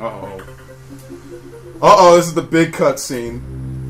Uh-oh. Uh-oh, this is the big cutscene.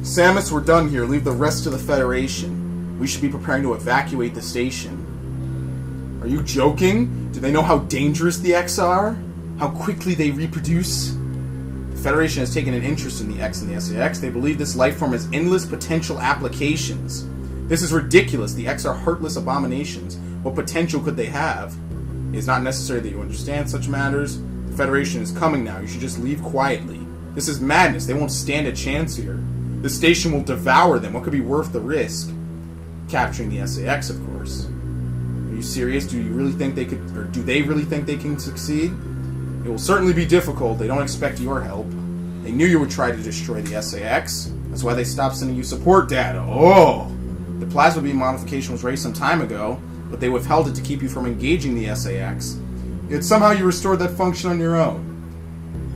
Samus, we're done here. Leave the rest to the Federation. We should be preparing to evacuate the station. Are you joking? Do they know how dangerous the X are? How quickly they reproduce? The Federation has taken an interest in the X and the SA-X. They believe this life form has endless potential applications. This is ridiculous. The X are heartless abominations. What potential could they have? It is not necessary that you understand such matters. The Federation is coming now. You should just leave quietly. This is madness. They won't stand a chance here. The station will devour them. What could be worth the risk? Capturing the SA-X, of course. Are you serious? Do you really think they could, or do they really think they can succeed? It will certainly be difficult. They don't expect your help. They knew you would try to destroy the SA-X. That's why they stopped sending you support data. Oh! The plasma beam modification was raised some time ago, but they withheld it to keep you from engaging the SA-X. Yet somehow you restored that function on your own.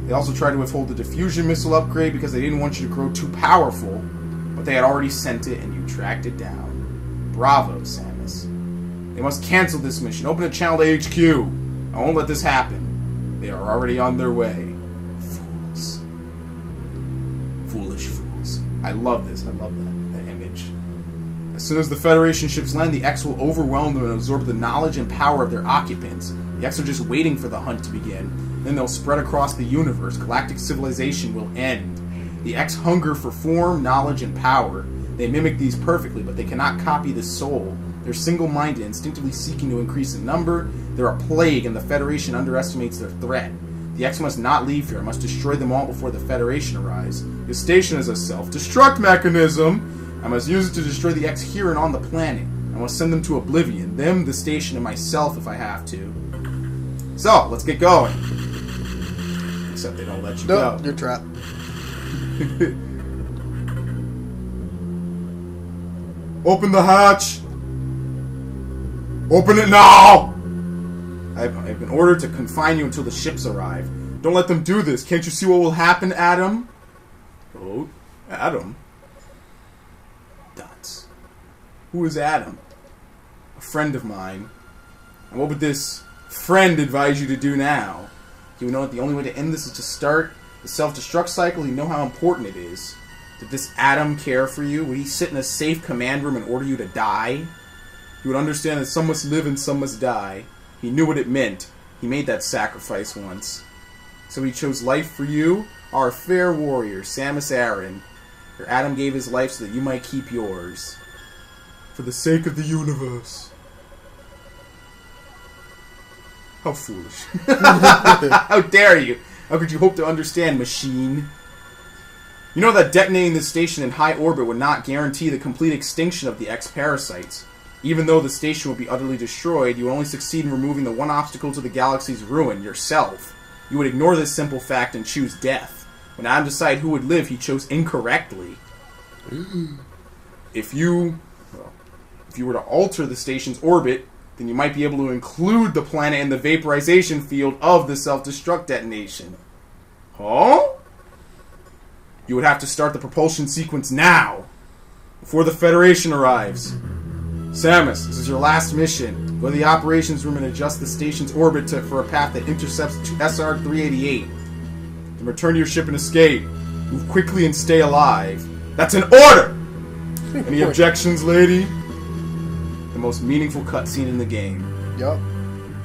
They also tried to withhold the diffusion missile upgrade because they didn't want you to grow too powerful, but they had already sent it and you tracked it down. Bravo, Samus. They must cancel this mission. Open a channel to HQ. I won't let this happen. They are already on their way. Fools. Foolish fools. I love this. I love that image. As soon as the Federation ships land, the X will overwhelm them and absorb the knowledge and power of their occupants. The X are just waiting for the hunt to begin. Then they'll spread across the universe. Galactic civilization will end. The X hunger for form, knowledge, and power. They mimic these perfectly, but they cannot copy the soul. They're single-minded, instinctively seeking to increase in number. They're a plague, and the Federation underestimates their threat. The X must not leave here. It must destroy them all before the Federation arrives. The station is a self-destruct mechanism. I must use it to destroy the X here and on the planet. I must send them to oblivion. Them, the station, and myself if I have to. So, let's get going. Except they don't let you go. You're trapped. Open the hatch! Open it now! I've been ordered to confine you until the ships arrive. Don't let them do this. Can't you see what will happen, Adam? Oh, Adam? Dots. Who is Adam? A friend of mine. And what would this friend advise you to do now? He would know that the only way to end this is to start the self-destruct cycle. He'd know how important it is. Did this Adam care for you? Would he sit in a safe command room and order you to die? He would understand that some must live and some must die. He knew what it meant. He made that sacrifice once. So he chose life for you, our fair warrior, Samus Aran. Your Adam gave his life so that you might keep yours. For the sake of the universe. How foolish. How dare you? How could you hope to understand, machine? You know that detonating this station in high orbit would not guarantee the complete extinction of the X-parasites. Even though the station would be utterly destroyed, you would only succeed in removing the one obstacle to the galaxy's ruin, yourself. You would ignore this simple fact and choose death. When Adam decided who would live, he chose incorrectly. If you were to alter the station's orbit, then you might be able to include the planet in the vaporization field of the self-destruct detonation. Huh? You would have to start the propulsion sequence now, before the Federation arrives. Samus, this is your last mission. Go to the operations room and adjust the station's orbit for a path that intercepts SR-388. Then return to your ship and escape. Move quickly and stay alive. That's an order! Any objections, lady? The most meaningful cutscene in the game. Yup.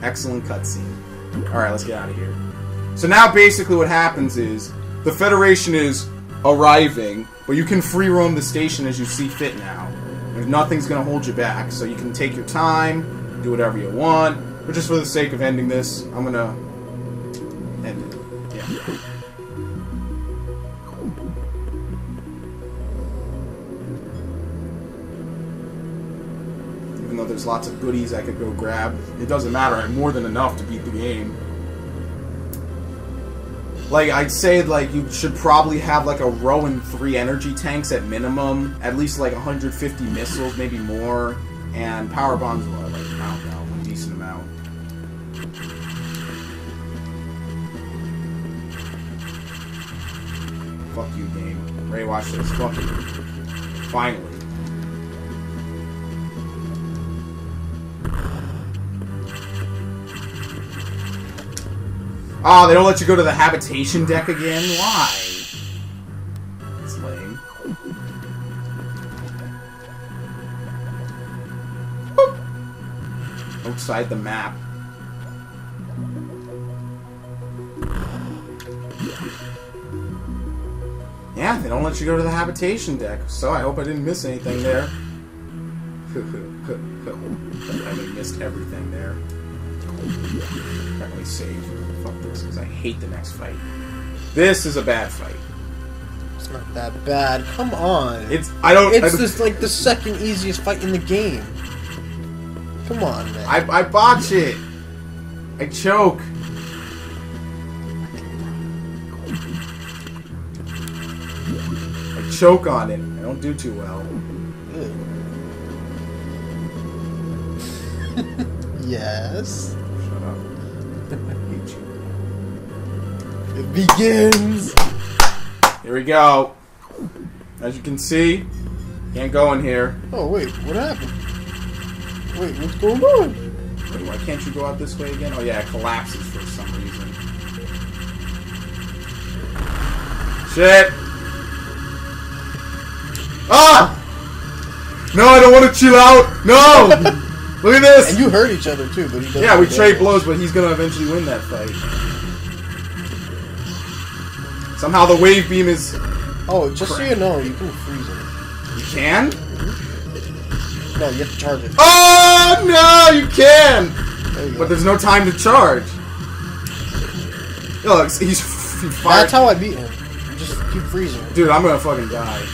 Excellent cutscene. Alright, let's get out of here. So now basically what happens is, the Federation is arriving, but you can free roam the station as you see fit now. Nothing's going to hold you back, so you can take your time, do whatever you want, but just for the sake of ending this, I'm going to end it. Yeah. Even though there's lots of goodies I could go grab, it doesn't matter, I have more than enough to beat the game. Like, I'd say, like, you should probably have, like, a row and 3 energy tanks at minimum. At least, like, 150 missiles, maybe more. And power bombs, well, like, I don't know, a decent amount. Fuck you, game. Ready to watch this. Fuck you. Finally. Oh, they don't let you go to the habitation deck again? Why? It's lame. Boop. Outside the map. Yeah, they don't let you go to the habitation deck, so I hope I didn't miss anything there. I missed everything there. Apparently save. Fuck this, because I hate the next fight. This is a bad fight. It's not that bad. Come on. It's just like the second easiest fight in the game. Come on, man. I botch it. I choke. I choke on it. I don't do too well. Yes. Shut up. I hate you. It begins. Here we go. As you can see, can't go in here. Oh wait, what happened? Wait, what's going on? Wait, why can't you go out this way again? Oh yeah, it collapses for some reason. Shit! Ah! No, I don't want to chill out! No! Look at this! And you hurt each other too, but he doesn't. Yeah, we trade blows, but he's gonna eventually win that fight. Somehow the wave beam is... Oh, just so you know, you can freeze it. You can? No, you have to charge it. Oh, no, you can! There you go. But there's no time to charge. Look, he's fired. That's how I beat him. Just keep freezing. Dude, I'm gonna fucking die.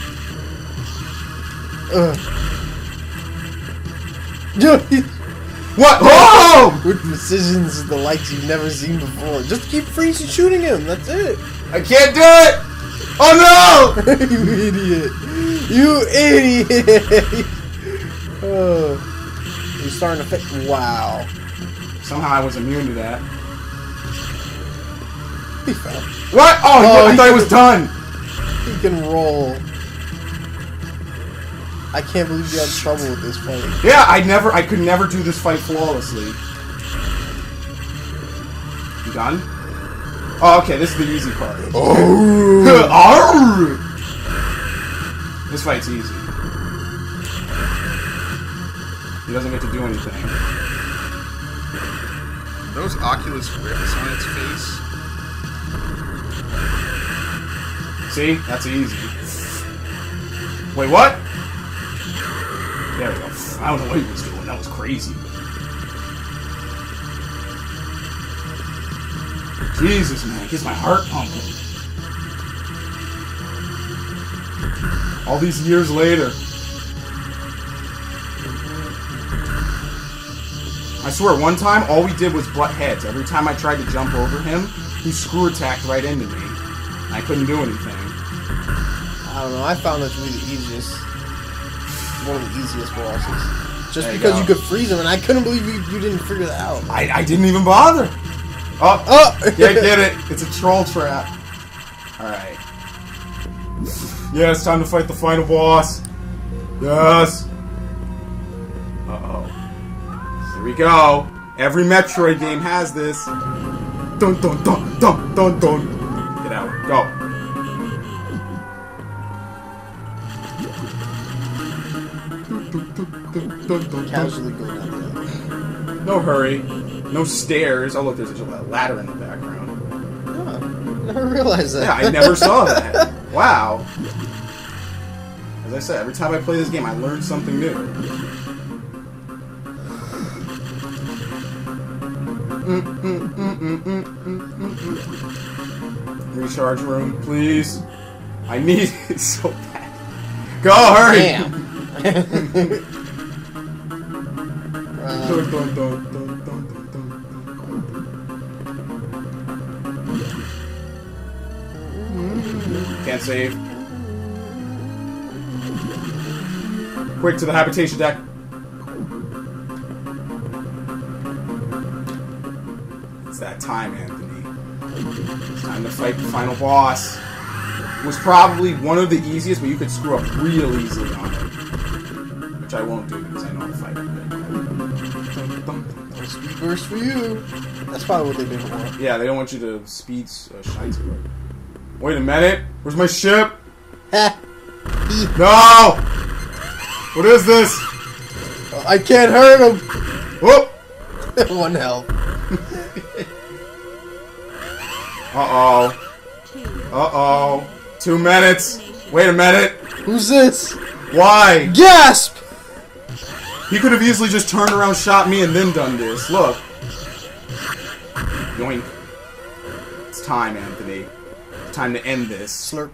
What? Oh! With precisions the likes you've never seen before. Just keep freezing shooting him. That's it. I can't do it! Oh no! You idiot. You idiot. Oh. He's starting to fit. Wow. Somehow I was immune to that. He fell. What? Oh, I thought it was done. He can roll. I can't believe you had trouble with this fight. Yeah, I could never do this fight flawlessly. You done? Oh, okay, this is the easy part. Oh! This fight's easy. He doesn't get to do anything. Those Oculus Rifts on its face. See? That's easy. Wait, what? There we go. I don't know what he was doing. That was crazy. Jesus, man. It gets my heart pumping. All these years later. I swear, one time, all we did was butt heads. Every time I tried to jump over him, he screw attacked right into me. I couldn't do anything. I don't know. I found that to be the easiest. One of the easiest bosses. Just there because you could freeze him, and I couldn't believe you didn't figure that out. I didn't even bother. Oh! Yeah, get it. It's a troll trap. Alright. Yeah, it's time to fight the final boss. Yes. Uh-oh. Here we go. Every Metroid game has this. Dun dun dun dun dun dun. Get out. Go. Casually go down there. No hurry. No stairs. Oh look, there's a ladder in the background. Oh, never realized that. Yeah, I never saw that. Wow. As I said, every time I play this game, I learn something new. Recharge room, please. I need it so bad. Go, hurry! Damn. Dun, dun, dun, dun, dun, dun, dun. Can't save. Quick to the habitation deck. It's that time, Anthony. It's time to fight the final boss. It was probably one of the easiest, but you could screw up real easily on it. Which I won't do because I know how to fight it. Speed burst for you. That's probably what they did for. Yeah, they don't want you to speed shine to it. Wait a minute. Where's my ship? No! What is this? I can't hurt him. Whoop! 1 health. Uh-oh. Uh-oh. 2 minutes. Wait a minute. Who's this? Why? Gasp! He could have easily just turned around, shot me, and then done this. Look. Yoink. It's time, Anthony. It's time to end this. Slurp.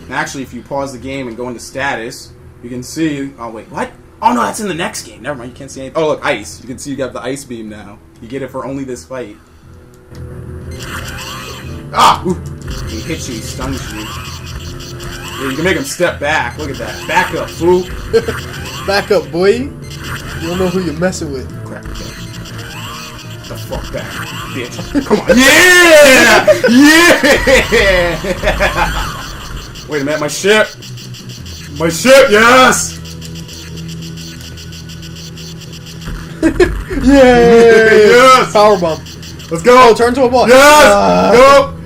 And actually, if you pause the game and go into status, you can see... Oh, wait. What? Oh, no, that's in the next game. Never mind. You can't see anything. Oh, look. Ice. You can see you got the ice beam now. You get it for only this fight. Ah! Ooh. He hits you. He stuns you. Yeah, you can make him step back. Look at that. Back up, fool. Back up, boy. You don't know who you're messing with. Crap. Okay. The fuck back, bitch. Come on. Yeah! Yeah! Wait a minute. My ship. My ship, yes! Yay! Yes! Power bump. Let's go! Oh, turn to a ball. Yes! Go!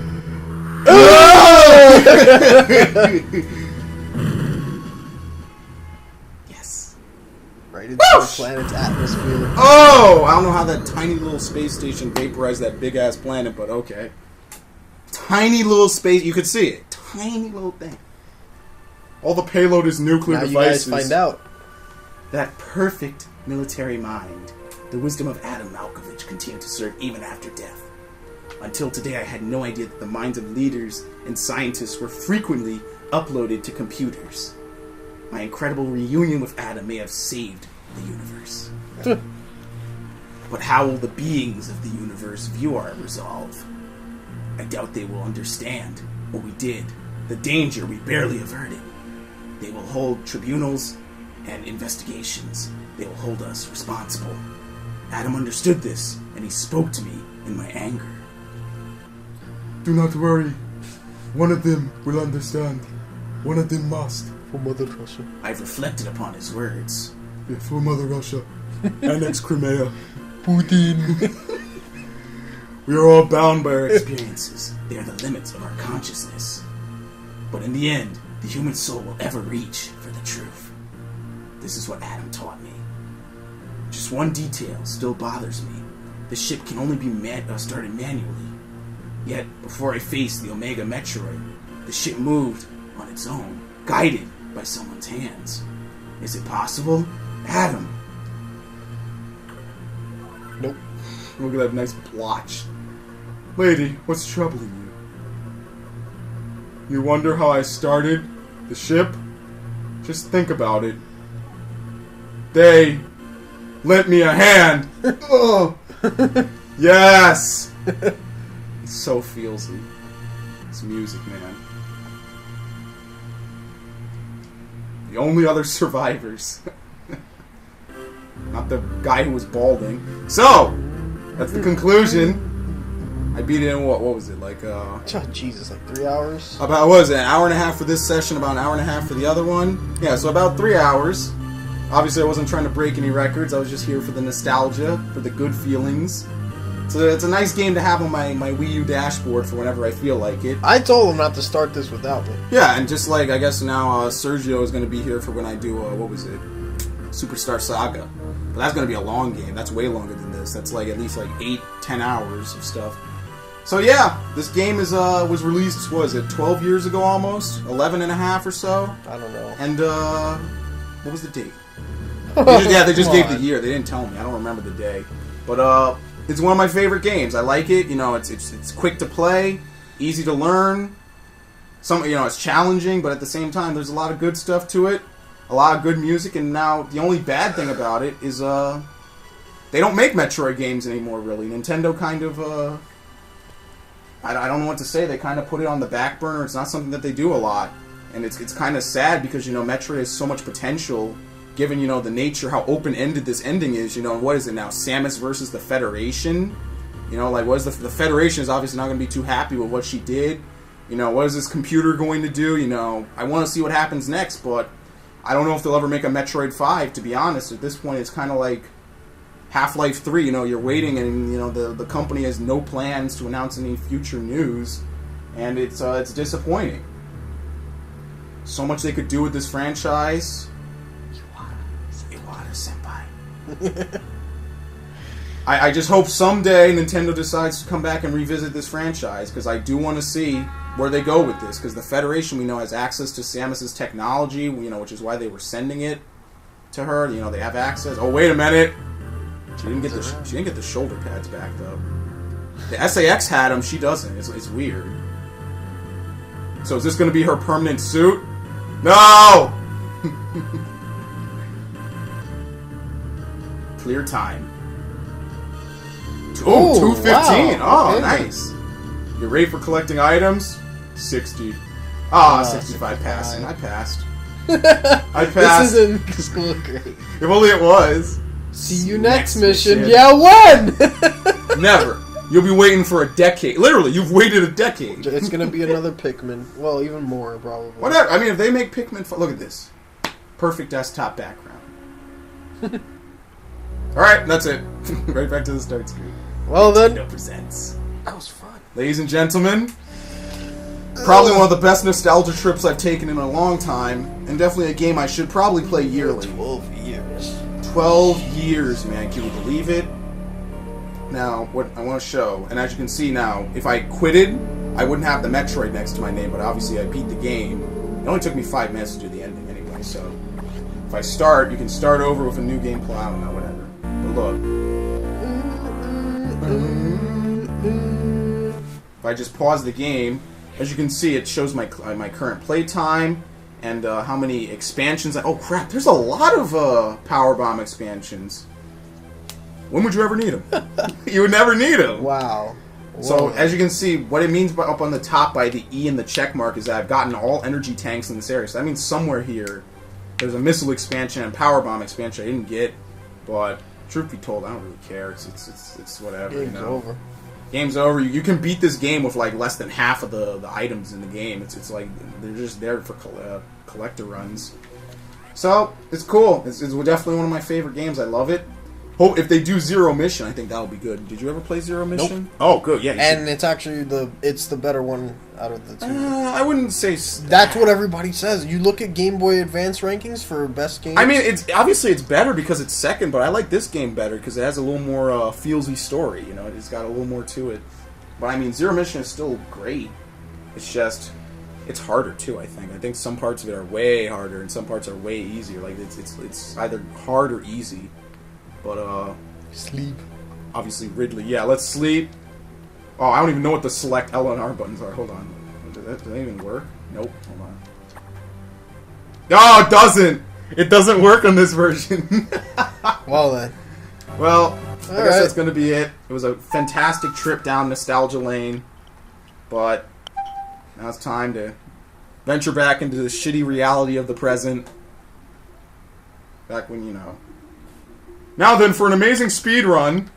Yes. Right into the planet's atmosphere. Oh! I don't know how that tiny little space station vaporized that big ass planet, but okay. Tiny little space. You could see it. Tiny little thing. All the payload is nuclear Now devices. you guys find out. That perfect military mind, the wisdom of Adam Malkovich, continued to serve even after death. Until today, I had no idea that the minds of leaders and scientists were frequently uploaded to computers. My incredible reunion with Adam may have saved the universe. But how will the beings of the universe view our resolve? I doubt they will understand what we did, the danger we barely averted. They will hold tribunals and investigations. They will hold us responsible. Adam understood this, and he spoke to me in my anger. Do not worry. One of them will understand. One of them must. For Mother Russia. I've reflected upon his words. Yeah, for Mother Russia. Annex Crimea. Putin. We are all bound by our experiences. They are the limits of our consciousness. But in the end, the human soul will ever reach for the truth. This is what Adam taught me. Just one detail still bothers me. The ship can only be started manually. Yet, before I faced the Omega Metroid, the ship moved on its own, guided by someone's hands. Is it possible? Adam! Nope. Look at that nice blotch. Lady, what's troubling you? You wonder how I started the ship? Just think about it. They lent me a hand. Oh. Yes! It's so feelsy. It's music, man. The only other survivors. Not the guy who was balding. So, that's the conclusion. I beat it in what was it, like, Oh, Jesus, like 3 hours? about, what was it, an hour and a half for this session, about an hour and a half for the other one? Yeah, so about 3 hours. Obviously, I wasn't trying to break any records. I was just here for the nostalgia, for the good feelings. So it's a nice game to have on my WiiU dashboard for whenever I feel like it. I told him not to start this without me. Yeah, and just like, I guess now Sergio is going to be here for when I do, what was it? Superstar Saga. But that's going to be a long game. That's way longer than this. That's like at least like 8-10 hours of stuff. So yeah, this game is was released, what was it, 12 years ago almost? 11 and a half or so? I don't know. And, what was the date? They just gave the on. year. They didn't tell me. I don't remember the day. But, it's one of my favorite games. I like it. You know, it's quick to play, easy to learn. It's challenging, but at the same time, there's a lot of good stuff to it. A lot of good music, and now the only bad thing about it is, they don't make Metroid games anymore, really. Nintendo kind of, I don't know what to say. They kind of put it on the back burner. It's not something that they do a lot. And it's kind of sad because, Metroid has so much potential, given, the nature, how open-ended this ending is. What is it now? Samus versus the Federation? What is the Federation is obviously not going to be too happy with what she did. What is this computer going to do? I want to see what happens next, but I don't know if they'll ever make a Metroid 5, to be honest. At this point, it's kind of like Half-Life 3, you're waiting, and the company has no plans to announce any future news, and it's disappointing. So much they could do with this franchise. Iwata senpai. I just hope someday Nintendo decides to come back and revisit this franchise, because I do want to see where they go with this, because the Federation, we know, has access to Samus's technology, which is why they were sending it to her. They have access. Oh, wait a minute. She didn't get the shoulder pads back, though. The SAX had them, she doesn't. It's weird. So is this going to be her permanent suit? No! Clear time. Oh, 2:15. Wow. Oh, Okay. Nice. Your rate for collecting items? 60. Ah, 65 passing. I passed. I passed. This isn't school grade. If only it was. See you next mission. Yeah, when? Never. You'll be waiting for a decade. Literally, you've waited a decade. It's gonna be another Pikmin. Well, even more, probably. Whatever. I mean, if they make Pikmin... Look at this. Perfect desktop background. Alright, that's it. Right back to the start screen. Well then. Nintendo presents. That was fun. Ladies and gentlemen, probably one of the best nostalgia trips I've taken in a long time, and definitely a game I should probably play yearly. 12 years. 12 years, man. Can you believe it? Now, what I want to show, and as you can see now, if I quitted, I wouldn't have the Metroid next to my name, but obviously I beat the game. It only took me 5 minutes to do the ending anyway, so if I start, you can start over with a new gameplay, I don't know, whatever. But look. If I just pause the game, as you can see, it shows my current playtime and how many expansions. Oh crap! There's a lot of Power Bomb expansions. When would you ever need them? You would never need them. Wow. So as you can see, what it means up on the top by the E and the check mark is that I've gotten all energy tanks in this area. So that means somewhere here there's a missile expansion and Power Bomb expansion I didn't get. But truth be told, I don't really care. It's whatever. Game's over. Game's over. You can beat this game with like less than half of the items in the game. It's like they're just there for collector runs. So it's cool. It's definitely one of my favorite games. I love it. Hope if they do Zero Mission, I think that'll be good. Did you ever play Zero Mission? Nope. Oh, good. Yeah. And it's actually the better one out of the two. I wouldn't say That's what everybody says. You look at Game Boy Advance rankings for best games. I mean, it's obviously it's better because it's second, but I like this game better because it has a little more feelsy story. It's got a little more to it. But I mean, Zero Mission is still great. It's just it's harder too. I think some parts of it are way harder and some parts are way easier. Like it's either hard or easy. But sleep. Obviously Ridley. Yeah, let's sleep. Oh, I don't even know what the select L and R buttons are. Hold on. Do they even work? Nope. Hold on. Oh, it doesn't. It doesn't work on this version. Well then. Well, I guess right. that's going to be it. It was a fantastic trip down nostalgia lane. But now it's time to venture back into the shitty reality of the present. Back when, Now then, for an amazing speed run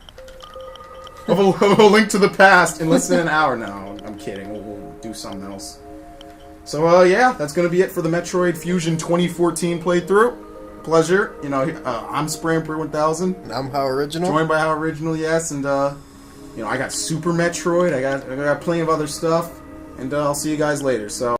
of a Link to the Past in less than an hour. No, I'm kidding. We'll do something else. So, yeah, that's going to be it for the Metroid Fusion 2014 playthrough. Pleasure. I'm Spramper 1000. And I'm How Original. Joined by How Original, yes. And, I got Super Metroid. I got plenty of other stuff. And I'll see you guys later. So.